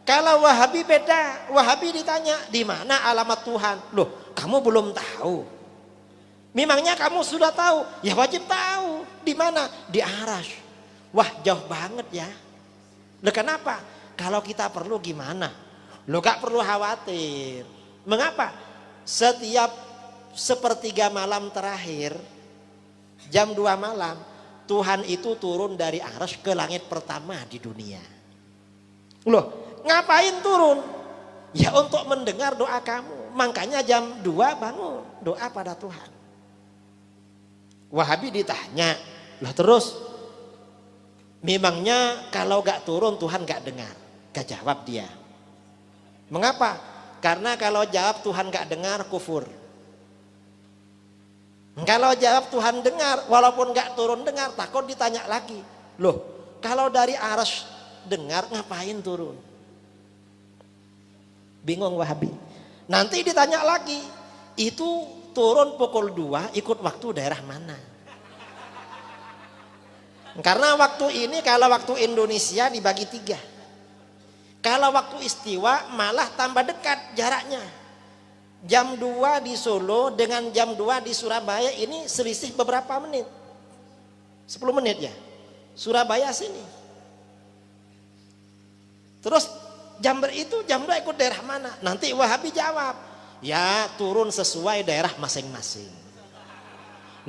Kalau Wahabi beda. Wahabi ditanya, di mana alamat Tuhan? Loh, kamu belum tahu. Memangnya kamu sudah tahu? Ya wajib tahu. Di mana? Di Arasy. Wah, jauh banget ya. Loh, kenapa? Kalau kita perlu gimana? Loh, gak perlu khawatir. Mengapa? Setiap sepertiga malam terakhir, jam 2 malam, Tuhan itu turun dari Arasy ke langit pertama di dunia. Loh, ngapain turun? Ya untuk mendengar doa kamu. Makanya jam 2 bangun, doa pada Tuhan. Wahabi ditanya, lah terus memangnya kalau gak turun Tuhan gak dengar? Gak jawab dia. Mengapa? Karena kalau jawab Tuhan gak dengar, kufur. Kalau jawab Tuhan dengar, walaupun gak turun dengar, takut ditanya lagi. Loh, kalau dari Arasy dengar, ngapain turun? Bingung Wahabi. Nanti ditanya lagi, itu turun pukul 2 ikut waktu daerah mana? Karena waktu ini kalau waktu Indonesia dibagi 3. Kalau waktu istiwa malah tambah dekat jaraknya. Jam 2 di Solo dengan jam 2 di Surabaya ini selisih beberapa menit. 10 menit ya. Surabaya sini. Terus jam itu jam 2 ikut daerah mana? Nanti Wahabi jawab, ya turun sesuai daerah masing-masing.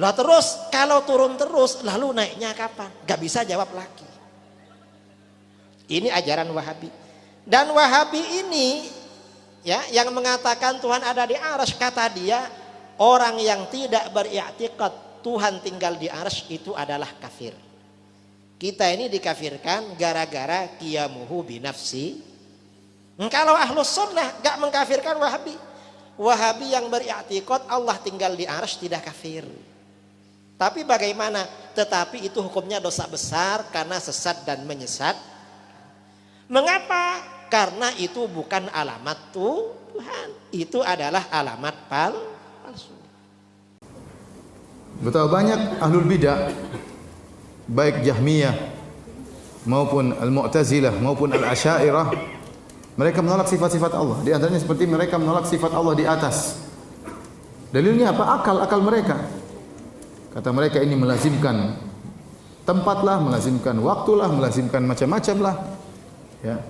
Lah terus kalau turun terus lalu naiknya kapan? Gak bisa jawab lagi. Ini ajaran Wahabi. Dan Wahabi ini ya yang mengatakan Tuhan ada di Arasy, kata dia orang yang tidak beriktikad Tuhan tinggal di Arasy itu adalah kafir. Kita ini dikafirkan gara-gara qiyamuhu binafsi. Kalau ahlus sunnah gak mengkafirkan Wahabi. Wahabi yang beriktikad Allah tinggal di Arasy tidak kafir. Tapi bagaimana? Tetapi itu hukumnya dosa besar karena sesat dan menyesat. Mengapa? Karena itu bukan alamat Tuhan. Itu adalah alamat palsu. Betapa banyak ahlul bidah, baik Jahmiyah maupun Al-Mu'tazilah maupun Al-Asy'ariyah, mereka menolak sifat-sifat Allah. Di antaranya seperti mereka menolak sifat Allah di atas. Dalilnya apa? Akal mereka. Kata mereka ini melazimkan tempatlah, melazimkan waktulah, melazimkan macam-macam lah. Ya.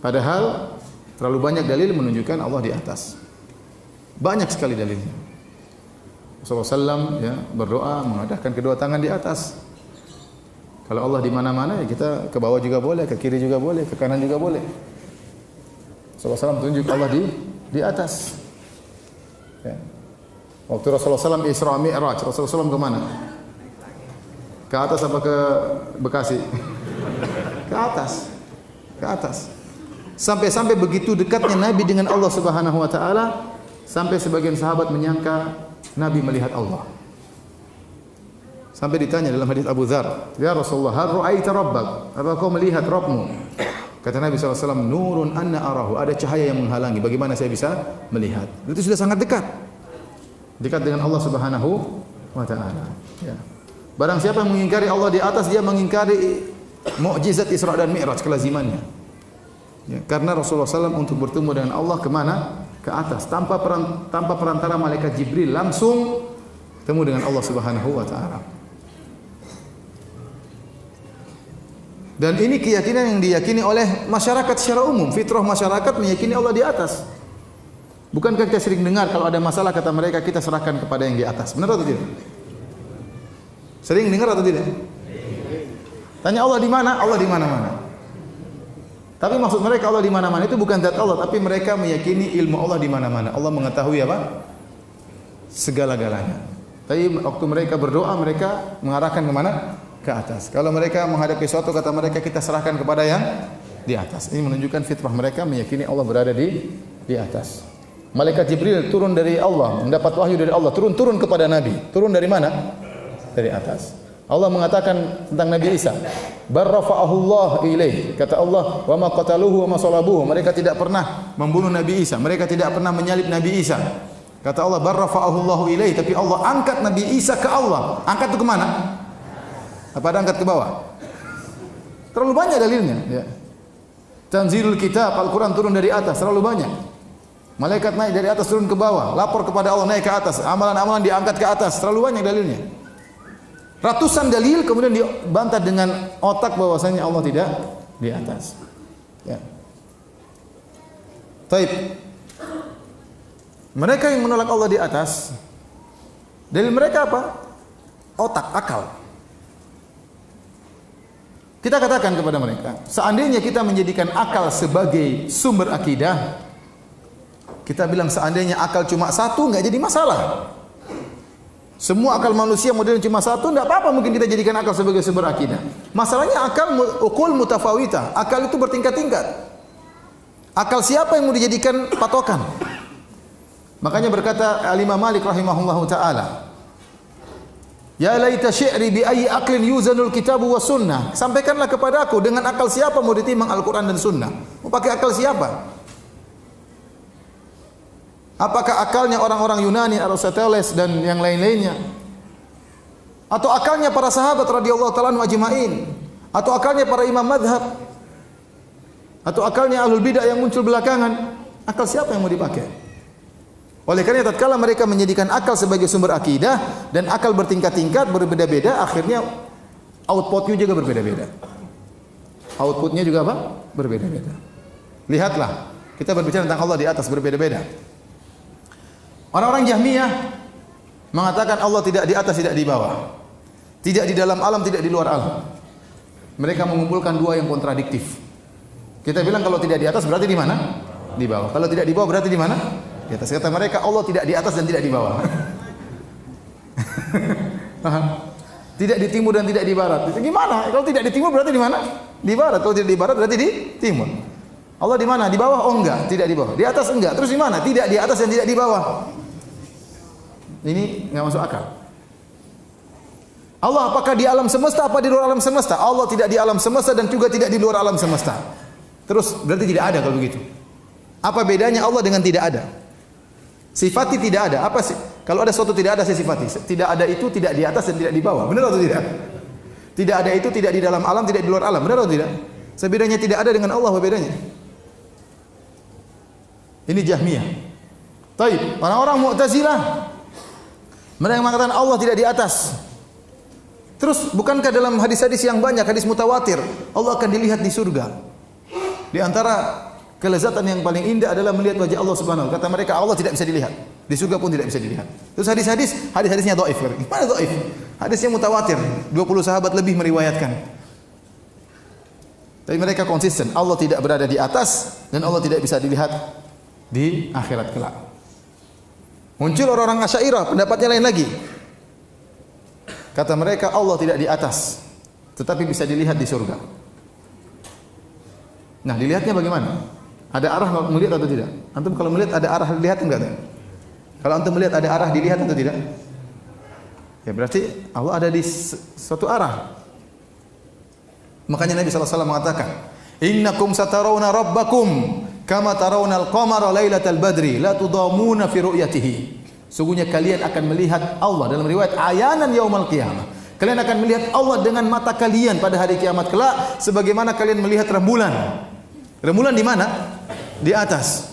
Padahal terlalu banyak dalil menunjukkan Allah di atas. Banyak sekali dalilnya. Rasulullah SAW ya, berdoa mengadahkan kedua tangan di atas. Kalau Allah di mana-mana ya kita ke bawah juga boleh, ke kiri juga boleh, ke kanan juga boleh. Rasulullah SAW tunjuk Allah di atas. Ya. Waktu Rasulullah SAW Isra Mi'raj, Rasulullah SAW kemana? Ke atas apa ke Bekasi? Ke atas. Ke atas. Sampai begitu dekatnya Nabi dengan Allah Subhanahu wa taala, sampai sebagian sahabat menyangka Nabi melihat Allah. Sampai ditanya dalam hadis Abu Dzar, "Ya Rasulullah, hal ra'aita rabbak?" Apa kau melihat Rabbmu? Kata Nabi SAW, "Nurun anna arahu." Ada cahaya yang menghalangi, bagaimana saya bisa melihat? Itu sudah sangat dekat. Dekat dengan Allah Subhanahu wa taala. Ya. Barang siapa yang mengingkari Allah di atas, dia mengingkari mukjizat Isra dan Mi'raj, kelazimannya. Ya, karena Rasulullah SAW untuk bertemu dengan Allah kemana? Ke atas, tanpa perantara malaikat Jibril, langsung bertemu dengan Allah Subhanahu wa taala. Dan ini keyakinan yang diyakini oleh masyarakat secara umum. Fitrah masyarakat meyakini Allah di atas. Bukankah kita sering dengar kalau ada masalah kata mereka kita serahkan kepada yang di atas? Benar atau tidak? Sering dengar atau tidak? Tanya Allah di mana? Allah di mana-mana. Tapi maksud mereka Allah di mana-mana itu bukan zat Allah, tapi mereka meyakini ilmu Allah di mana-mana. Allah mengetahui apa? Segala-galanya. Tapi waktu mereka berdoa, mereka mengarahkan ke mana? Ke atas. Kalau mereka menghadapi sesuatu, kata mereka kita serahkan kepada yang di atas. Ini menunjukkan fitrah mereka meyakini Allah berada di atas. Malaikat Jibril turun dari Allah, mendapat wahyu dari Allah, turun kepada Nabi. Turun dari mana? Dari atas. Allah mengatakan tentang Nabi Isa, "Barrafa'ahu Allah ilaih." Kata Allah, "Wa ma qataluhu wa ma salabuhu." Mereka tidak pernah membunuh Nabi Isa, mereka tidak pernah menyalib Nabi Isa. Kata Allah, "Barrafa'ahu Allah ilaih." Tapi Allah angkat Nabi Isa ke Allah. Angkat itu ke mana? Apa ada angkat ke bawah? Terlalu banyak dalilnya, ya. Tanzilul kitab, Al-Quran turun dari atas, terlalu banyak. Malaikat naik dari atas turun ke bawah, lapor kepada Allah naik ke atas, amalan-amalan diangkat ke atas, terlalu banyak dalilnya. Ratusan dalil kemudian dibantah dengan otak bahwasanya Allah tidak di atas. Ya. Taib. Mereka yang menolak Allah di atas, dalil mereka apa? Otak, akal. Kita katakan kepada mereka, seandainya kita menjadikan akal sebagai sumber akidah, kita bilang seandainya akal cuma satu, nggak jadi masalah. Semua akal manusia modelnya cuma satu, nggak apa-apa mungkin kita jadikan akal sebagai sumber akidah. Masalahnya akal ukul mutafawita, akal itu bertingkat-tingkat. Akal siapa yang mau dijadikan patokan? Makanya berkata Al-Imam Malik rahimahullahu taala, ya laita syi'ri bi ayyi aqlin yuzanul kitabu was sunnah. Sampaikanlah kepada aku dengan akal siapa mau ditimbang Al-Qur'an dan sunnah? Mau pakai akal siapa? Apakah akalnya orang-orang Yunani, Aristoteles dan yang lain-lainnya? Atau akalnya para sahabat radhiyallahu ta'ala anhum ajma'in? Atau akalnya para imam madhab? Atau akalnya ahlul bidah yang muncul belakangan? Akal siapa yang mau dipakai? Oleh karena tatkala mereka menjadikan akal sebagai sumber akidah dan akal bertingkat-tingkat berbeda-beda, akhirnya outputnya juga berbeda-beda. Outputnya juga apa? Berbeda-beda. Lihatlah, kita berbicara tentang Allah di atas berbeda-beda. Orang-orang Jahmiyah mengatakan Allah tidak di atas, tidak di bawah. Tidak di dalam alam, tidak di luar alam. Mereka mengumpulkan dua yang kontradiktif. Kita bilang kalau tidak di atas berarti di mana? Di bawah. Kalau tidak di bawah berarti di mana? Di atas. Kata mereka Allah tidak di atas dan tidak di bawah. Tidak di timur dan tidak di barat. Gimana? Kalau tidak di timur berarti di mana? Di barat. Kalau tidak di barat berarti di timur. Allah di mana? Di bawah? Oh enggak, tidak di bawah. Di atas enggak. Terus di mana? Tidak di atas dan tidak di bawah. Ini enggak masuk akal. Allah apakah di alam semesta apa di luar alam semesta? Allah tidak di alam semesta dan juga tidak di luar alam semesta. Terus berarti tidak ada kalau begitu. Apa bedanya Allah dengan tidak ada? Sifati tidak ada. Apa sih? Kalau ada sesuatu tidak ada, saya sifati. Tidak ada itu tidak di atas dan tidak di bawah. Benar atau tidak? Tidak ada itu tidak di dalam alam, tidak di luar alam. Benar atau tidak? Sebedanya tidak ada dengan Allah, apa bedanya? Ini Jahmiyah. Taib. Orang-orang Mu'tazilah, mereka mengatakan Allah tidak di atas. Terus bukankah dalam hadis-hadis yang banyak, hadis mutawatir, Allah akan dilihat di surga? Di antara kelezatan yang paling indah adalah melihat wajah Allah Subhanahu. Kata mereka Allah tidak bisa dilihat. Di surga pun tidak bisa dilihat. Terus hadisnya dhaif. Mana dhaif? Hadisnya mutawatir. 20 sahabat lebih meriwayatkan. Tapi mereka konsisten. Allah tidak berada di atas dan Allah tidak bisa dilihat di akhirat kelak. Muncul orang-orang Asy'ariyah, pendapatnya lain lagi. Kata mereka Allah tidak di atas, tetapi bisa dilihat di surga. Nah, dilihatnya bagaimana? Ada arah melihat atau tidak? Antum kalau melihat ada arah dilihat enggak? Kalau antum melihat ada arah dilihat atau tidak? Ya berarti Allah ada di suatu arah. Makanya Nabi SAW mengatakan, "Innakum satarawna rabbakum kama tarawna al-qamara lailatal badri la tudamuna fi ru'yatihi." Sungguhnya kalian akan melihat Allah dalam riwayat ayanan yaumal qiyamah. Kalian akan melihat Allah dengan mata kalian pada hari kiamat kelak sebagaimana kalian melihat rembulan. Rembulan di mana? Di atas.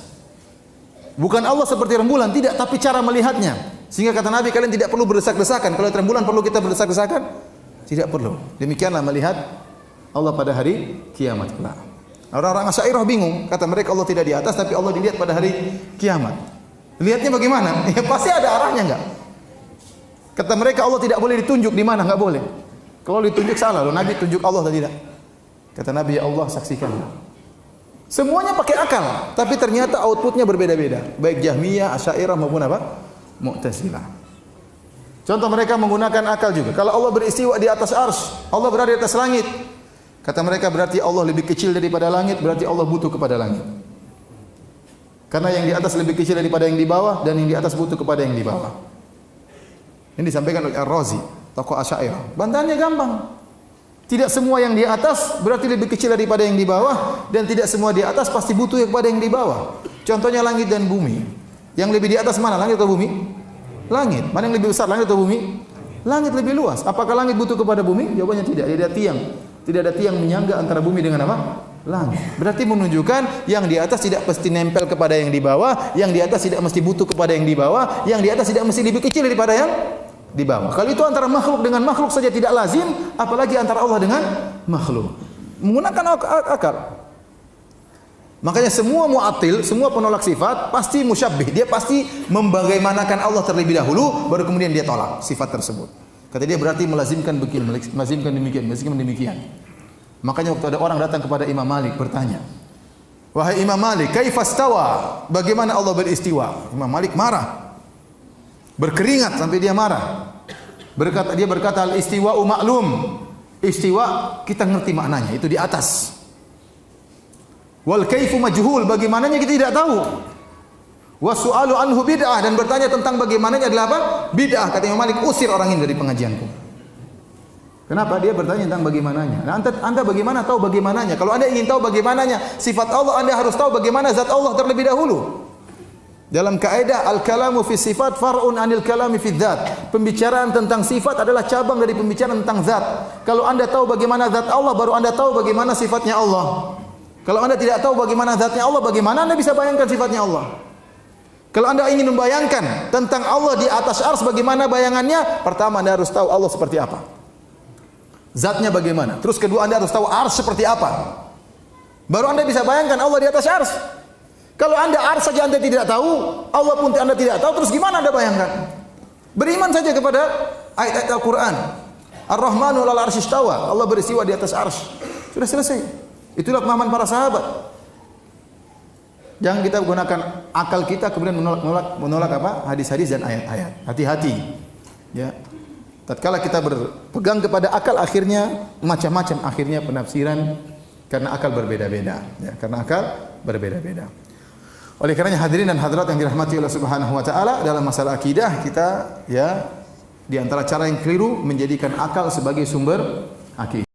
Bukan Allah seperti rembulan, tidak, tapi cara melihatnya. Sehingga kata Nabi kalian tidak perlu berdesak-desakan. Kalau rembulan perlu kita berdesak-desakan? Tidak perlu. Demikianlah melihat Allah pada hari kiamat kelak. Orang-orang Asy'ariyah bingung, kata mereka Allah tidak di atas tapi Allah dilihat pada hari kiamat. Lihatnya bagaimana? Ya pasti ada arahnya enggak? Kata mereka Allah tidak boleh ditunjuk di mana, enggak boleh. Kalau ditunjuk salah, loh Nabi tunjuk Allah atau tidak? Kata Nabi ya Allah saksikanlah. Semuanya pakai akal, tapi ternyata outputnya berbeda-beda. Baik Jahmiyah, Asy'ariyah maupun apa? Mu'tazilah. Contoh mereka menggunakan akal juga. Kalau Allah beristiwa di atas arsy, Allah berada di atas langit. Kata mereka berarti Allah lebih kecil daripada langit, berarti Allah butuh kepada langit. Karena yang di atas lebih kecil daripada yang di bawah dan yang di atas butuh kepada yang di bawah. Ini disampaikan oleh Ar-Razi, tokoh Asy'ariyah. Bantahannya gampang. Tidak semua yang di atas berarti lebih kecil daripada yang di bawah dan tidak semua di atas pasti butuh kepada yang di bawah. Contohnya langit dan bumi. Yang lebih di atas mana? Langit atau bumi? Langit. Mana yang lebih besar? Langit atau bumi? Langit lebih luas. Apakah langit butuh kepada bumi? Jawabannya tidak. Tidak ada tiang. Tidak ada tiang menyangga antara bumi dengan apa? langit. Berarti menunjukkan yang di atas tidak mesti nempel kepada yang di bawah, yang di atas tidak mesti butuh kepada yang di bawah, yang di atas tidak mesti lebih kecil daripada yang di bawah. Kalau itu antara makhluk dengan makhluk saja tidak lazim, apalagi antara Allah dengan makhluk. Menggunakan akal. Makanya semua mu'attil, semua penolak sifat pasti musyabbih. Dia pasti membagaimanakan Allah terlebih dahulu, baru kemudian dia tolak sifat tersebut. Kata dia berarti melazimkan begini, melazimkan demikian. Makanya waktu ada orang datang kepada Imam Malik bertanya, wahai Imam Malik, kaifastawa? Bagaimana Allah beristiwa? Imam Malik marah, berkeringat sampai dia marah. Dia berkata al-istiwa'u ma'lum. Istiwa kita ngerti maknanya, itu di atas. Wal kaifu majhul, bagaimananya kita tidak tahu. Wasu'alu anhu bid'ah, dan bertanya tentang bagaimananya adalah apa? Bid'ah. Kata Imam Malik, usir orang ini dari pengajianku. Kenapa? Dia bertanya tentang bagaimananya. Nah, anda bagaimana tahu bagaimananya? Kalau anda ingin tahu bagaimananya sifat Allah, anda harus tahu bagaimana zat Allah terlebih dahulu. Dalam kaidah al-kalamu fi sifat far'un anil kalami fi dzat. Pembicaraan tentang sifat adalah cabang dari pembicaraan tentang zat. Kalau anda tahu bagaimana zat Allah, baru anda tahu bagaimana sifatnya Allah. Kalau anda tidak tahu bagaimana zatnya Allah, bagaimana anda bisa bayangkan sifatnya Allah? Kalau anda ingin membayangkan tentang Allah di atas ars, bagaimana bayangannya? Pertama anda harus tahu Allah seperti apa, zatnya bagaimana. Terus kedua anda harus tahu ars seperti apa, baru anda bisa bayangkan Allah di atas ars. Kalau anda ars saja anda tidak tahu, Allah pun anda tidak tahu, terus gimana anda bayangkan? Beriman saja kepada ayat-ayat Al-Quran. Ar-Rahmanu 'alal 'arsy istawa, Allah beristiwa di atas ars. Sudah selesai. Itulah pemahaman para sahabat. Jangan kita gunakan akal kita kemudian menolak apa? Hadis-hadis dan ayat-ayat. Hati-hati. Ya. Tatkala kita berpegang kepada akal, akhirnya macam-macam akhirnya penafsiran karena akal berbeda-beda. Ya, karena akal berbeda-beda. Oleh karenanya hadirin dan hadirat yang dirahmati Allah Subhanahu wa taala, dalam masalah akidah kita ya di antara cara yang keliru menjadikan akal sebagai sumber akidah.